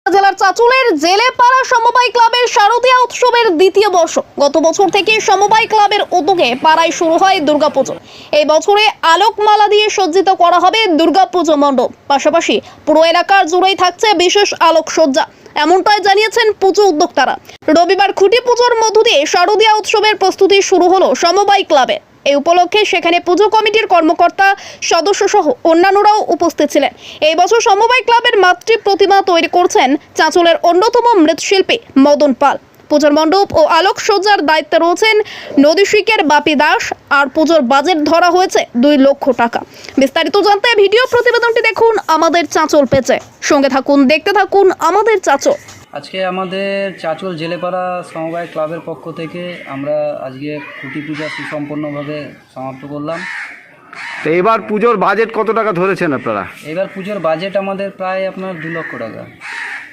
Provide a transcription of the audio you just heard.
জেলার চাঁচলের জেলেপাড়া সমবায় ক্লাবের শারদীয়া উৎসবের দ্বিতীয় বর্ষ। গত বছর থেকে সমবায় ক্লাবের উদ্যোগে পাড়ায় শুরু হয় দুর্গাপুজো। এই বছরে আলোকমালা দিয়ে সজ্জিত করা হবে দুর্গাপুজো মণ্ডপ। পাশাপাশি পুরো এলাকা জুড়েই থাকছে বিশেষ আলোকসজ্জা, এমনটাই জানিয়েছেন পুজো উদ্যোক্তারা। রবিবার খুঁটি পুজোর মধ্য দিয়ে শারদীয়া উৎসবের প্রস্তুতি শুরু হলো সমবায় ক্লাবের। এই উপলক্ষে সেখানে পুজো কমিটির কর্মকর্তা সদস্য সহ অন্যান্যরাও উপস্থিত ছিলেন। এই বছর সমবায় ক্লাবের মাতৃ প্রতিমা তৈরি করছেন চাঁচলের অন্যতম মৃৎশিল্পী মদন পাল। পুজোর মণ্ডপ ও আলোকসজ্জার দায়িত্বে রয়েছেন নদীশিকের বাপি দাস। আর পুজোর বাজেট ধরা হয়েছে 2 লক্ষ টাকা। বিস্তারিত জানতে ভিডিও প্রতিবেদনটি দেখুন আমাদের চাঁচল পেজে। সঙ্গে থাকুন, দেখতে থাকুন আমাদের চাঁচল। আজকে আমাদের চাঁচল জেলেপাড়া সমবায় ক্লাবের পক্ষ থেকে আমরা আজকে খুঁটি পূজা সুসম্পন্নভাবে সমাপ্ত করলাম। তো এবার পুজোর বাজেট কত টাকা ধরেছেন আপনারা? এবার পুজোর বাজেট আমাদের প্রায় আপনার 2 লক্ষ টাকা।